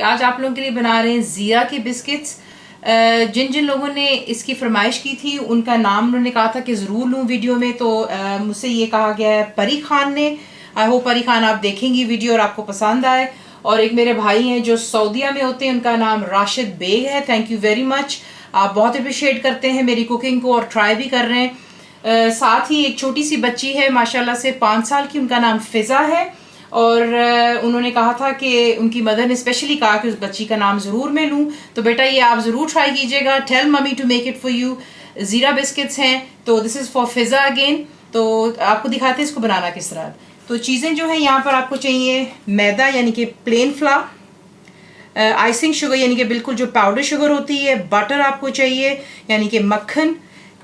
आज आप लोगों के लिए बना रहे हैं ज़ीरा के बिस्किट्स। जिन जिन लोगों ने इसकी फरमाइश की थी उनका नाम उन्होंने कहा था कि ज़रूर लूँ वीडियो में, तो मुझसे ये कहा गया है परी खान ने। आई होप परी खान आप देखेंगी वीडियो और आपको पसंद आए। और एक मेरे भाई हैं जो सऊदीया में होते हैं, उनका नाम राशिद बेग है। थैंक यू वेरी मच, आप बहुत अप्रिशिएट करते हैं मेरी कुकिंग को और ट्राई भी कर रहे हैं। साथ ही एक छोटी सी बच्ची है माशाल्लाह से 5 साल की, उनका नाम फ़िज़ा है। और उन्होंने कहा था कि उनकी मदर ने स्पेशली कहा कि उस बच्ची का नाम ज़रूर मैं लूँ, तो बेटा ये आप ज़रूर ट्राई कीजिएगा। Tell mummy to make it for you. ज़ीरा बिस्किट्स हैं, तो this is for Fiza again. तो आपको दिखाते हैं इसको बनाना किस तरह। तो चीज़ें जो हैं यहाँ पर आपको चाहिए मैदा यानी कि प्लेन फ्लावर, आइसिंग शुगर यानी कि बिल्कुल जो पाउडर शुगर होती है, बटर आपको चाहिए यानी कि मक्खन,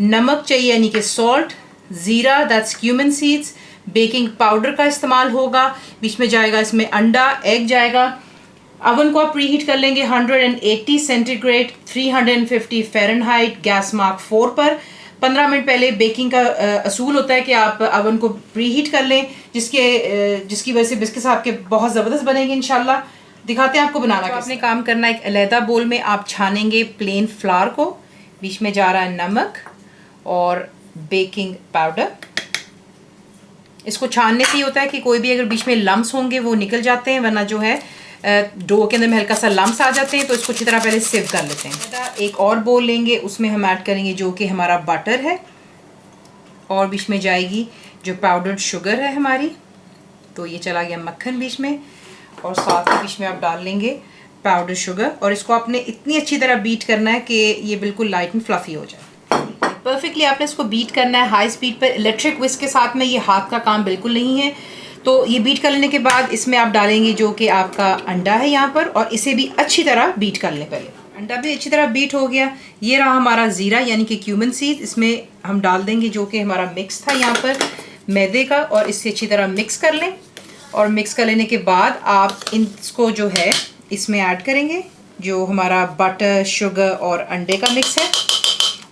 नमक चाहिए यानी कि सॉल्ट, ज़ीरा that's cumin seeds, baking powder का इस्तेमाल होगा, बीच में जाएगा इसमें अंडा, एग जाएगा। अवन को आप प्रीहीट कर लेंगे 180 सेंटीग्रेड 350 फ़ारेनहाइट गैस मार्क 4 पर। 15 मिनट पहले बेकिंग का असूल होता है कि आप अवन को प्रीहीट कर लें, जिसकी वजह से बिस्किट्स आपके बहुत ज़बरदस्त बनेंगे इंशाल्लाह। दिखाते हैं आपको बनाना। तो आपने काम करना है, एक अलहदा बोल में आप छानेंगे प्लेन फ्लावर को, बीच में जा रहा है नमक और बेकिंग पाउडर। इसको छानने से ये होता है कि कोई भी अगर बीच में लम्स होंगे वो निकल जाते हैं, वरना जो है डो के अंदर में हल्का सा लम्स आ जाते हैं। तो इसको अच्छी तरह पहले सिव कर लेते हैं। एक और बोल लेंगे, उसमें हम ऐड करेंगे जो कि हमारा बटर है, और बीच में जाएगी जो पाउडर्ड शुगर है हमारी, तो ये चला गया मक्खन बीच में, और साथ ही बीच में आप डाल लेंगे पाउडर शुगर। और इसको आपने इतनी अच्छी तरह बीट करना है कि ये बिल्कुल लाइट एंड फ्लफ़ी हो जाए। परफेक्टली आपने इसको बीट करना है हाई स्पीड पर। इलेक्ट्रिक विस्क के साथ में ये हाथ का काम बिल्कुल नहीं है। तो ये बीट कर लेने के बाद इसमें आप डालेंगे जो कि आपका अंडा है यहाँ पर, और इसे भी अच्छी तरह बीट कर लें। पहले अंडा भी अच्छी तरह बीट हो गया। ये रहा हमारा ज़ीरा यानी कि क्यूमिन सीड, इसमें हम डाल देंगे जो कि हमारा मिक्स था यहाँ पर मैदे का, और इससे अच्छी तरह मिक्स कर लें। और मिक्स कर लेने के बाद आप इसको जो है इसमें ऐड करेंगे जो हमारा बटर शुगर और अंडे का मिक्स है,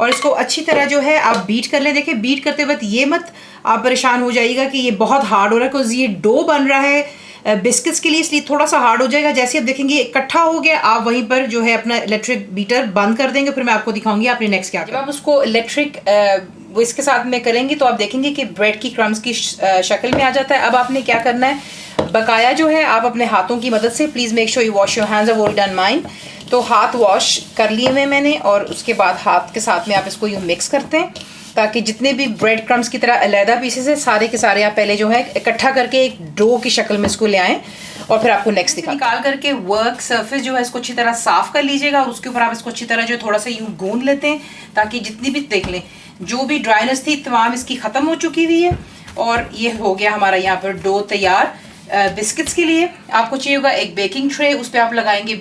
और इसको अच्छी तरह जो है आप बीट कर लें। देखिए बीट करते वक्त ये मत आप परेशान हो जाइएगा कि ये बहुत हार्ड हो रहा है, बिकॉज ये डो बन रहा है बिस्किट्स के लिए, इसलिए थोड़ा सा हार्ड हो जाएगा। जैसे आप देखेंगे इकट्ठा हो गया, आप वहीं पर जो है अपना इलेक्ट्रिक बीटर बंद कर देंगे। फिर मैं आपको दिखाऊंगी आपने नेक्स्ट क्या। जब आप उसको इलेक्ट्रिक विस्क के साथ में करेंगे तो आप देखेंगे कि ब्रेड की क्रम्स की शक्ल में आ जाता है। अब आपने क्या करना है, बकाया जो है आप अपने हाथों की मदद से, please make sure you wash your hands, all done mine. तो हाथ वॉश कर लिए हुए मैंने, और उसके बाद हाथ के साथ में आप इसको यूँ मिक्स करते हैं ताकि जितने भी ब्रेड क्रम्स की तरह अलहदा पीसेस है सारे के सारे आप पहले जो है इकट्ठा करके एक डो की शक्ल में इसको ले आएँ। और फिर आपको नेक्स्ट निकाल करके वर्क सरफेस जो है इसको अच्छी तरह साफ़ कर लीजिएगा, और उसके ऊपर आप इसको अच्छी तरह जो थोड़ा सा यूँ गूंद लेते हैं ताकि जितनी भी देख लें जो भी ड्राइनेस थी तमाम इसकी ख़त्म हो चुकी हुई है। और ये हो गया हमारा यहाँ पर डो तैयार। बिस्किट्स के लिए आपको चाहिए होगा एक बेकिंग ट्रे, उस पर आप लगाएंगे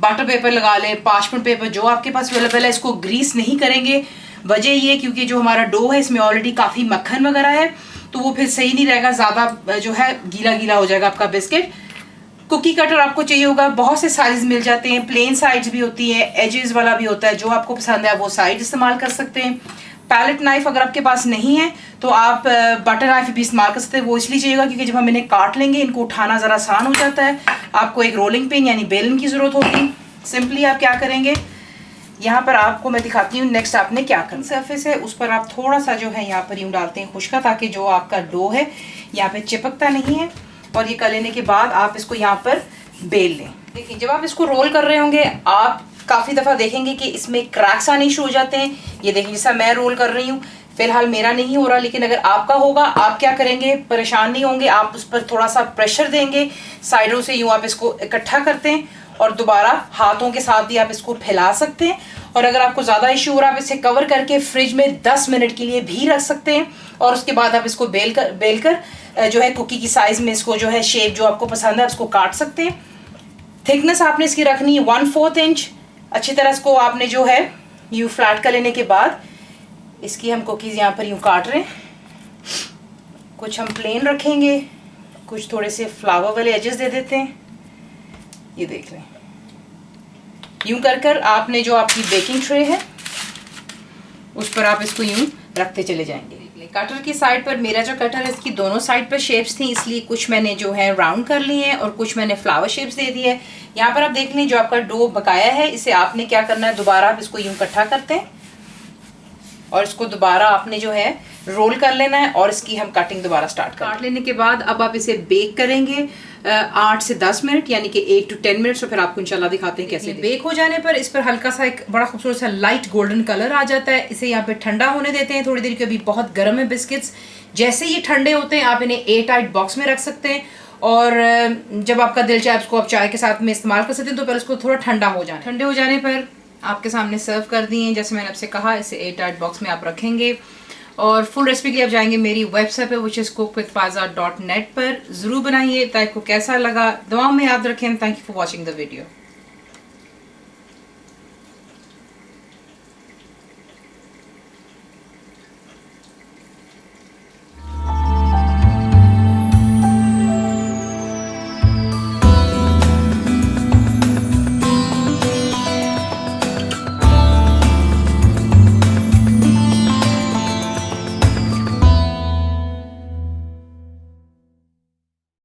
बटर पेपर लगा लें, पार्चमेंट पेपर जो आपके पास अवेलेबल है। इसको ग्रीस नहीं करेंगे, वजह ये क्योंकि जो हमारा डो है इसमें ऑलरेडी काफ़ी मक्खन वगैरह है, तो वो फिर सही नहीं रहेगा, ज़्यादा जो है गीला गीला हो जाएगा आपका बिस्किट। कुकी कटर आपको चाहिए होगा, बहुत से साइज मिल जाते हैं, प्लेन साइड्स भी होती हैं, एजेस वाला भी होता है, जो आपको पसंद है वो साइड इस्तेमाल कर सकते हैं। पैलेट नाइफ अगर आपके पास नहीं है तो आप बटर नाइफ भी इस्तेमाल कर सकते हैं। वो इसलिए चाहिएगा क्योंकि जब हम इन्हें काट लेंगे इनको उठाना ज़रा आसान हो जाता है। आपको एक रोलिंग पिन यानी बेलन की ज़रूरत होगी। सिंपली आप क्या करेंगे, यहाँ पर आपको मैं दिखाती हूँ नेक्स्ट आपने क्या करना। सरफेस है उस पर आप थोड़ा सा जो है यहाँ पर यूँ डालते हैं खुश्का, ताकि जो आपका डो है यहाँ पे चिपकता नहीं है। और ये कर लेने के बाद आप इसको यहाँ पर बेल लें। देखिए जब आप इसको रोल कर रहे होंगे आप काफ़ी दफ़ा देखेंगे कि इसमें क्रैक्स आने शुरू हो जाते हैं। ये देखिए जैसा मैं रोल कर रही हूँ, फिलहाल मेरा नहीं हो रहा, लेकिन अगर आपका होगा आप क्या करेंगे, परेशान नहीं होंगे। आप उस पर थोड़ा सा प्रेशर देंगे साइडों से, यूँ आप इसको इकट्ठा करते हैं और दोबारा हाथों के साथ भी आप इसको फैला सकते हैं। और अगर आपको ज़्यादा इशू हो रहा है आप इसे कवर करके फ्रिज में 10 मिनट के लिए भी रख सकते हैं, और उसके बाद आप इसको बेल कर जो है कुकी की साइज़ में इसको जो है शेप जो आपको पसंद है उसको काट सकते हैं। थिकनेस आपने इसकी रखनी है 1/4 इंच। अच्छी तरह इसको आपने जो है यूँ फ्लैट कर लेने के बाद इसकी हम कुकीज़ यहाँ पर यूँ काट रहे हैं। कुछ हम प्लेन रखेंगे, कुछ थोड़े से फ्लावर वाले एजेस दे देते हैं। ये देख लें, यूँ कर आपने जो आपकी बेकिंग ट्रे है उस पर आप इसको यूँ रखते चले जाएंगे। कटर की साइड पर, मेरा जो कटर है इसकी दोनों साइड पर शेप्स थी, इसलिए कुछ मैंने जो है राउंड कर ली है और कुछ मैंने फ्लावर शेप्स दे दी है। यहाँ पर आप देख लें जो आपका डो बकाया है, इसे आपने क्या करना है, दोबारा आप इसको यूं इकट्ठा करते हैं और इसको दोबारा आपने जो है रोल कर लेना है और इसकी हम कटिंग दोबारा स्टार्ट काट लेने के बाद अब आप इसे बेक करेंगे 8 से 10 मिनट, यानी कि 8 to 10 मिनट्स। तो फिर आपको इंशाल्लाह दिखाते हैं कैसे। बेक हो जाने पर इस पर हल्का सा एक बड़ा खूबसूरत सा लाइट गोल्डन कलर आ जाता है। इसे यहाँ पे ठंडा होने देते हैं थोड़ी देर के, अभी बहुत गर्म है बिस्किट्स। जैसे ये ठंडे होते हैं आप इन्हें एयर टाइट बॉक्स में रख सकते हैं और जब आपका दिल चाहे इसको आप चाय के साथ में इस्तेमाल कर सकते हैं। तो पहले इसको थोड़ा ठंडा हो जाए, ठंडे हो जाने पर आपके सामने सर्व कर दिए। जैसे मैंने आपसे कहा, इसे एयर टाइट बॉक्स में आप रखेंगे और फुल रेसिपी के लिए आप जाएंगे मेरी वेबसाइट पे विच इज़ cookWithFaiza.net पर। ज़रूर बनाइए। ताकि को कैसा लगा दुआ में याद रखें। Thank you for watching the video.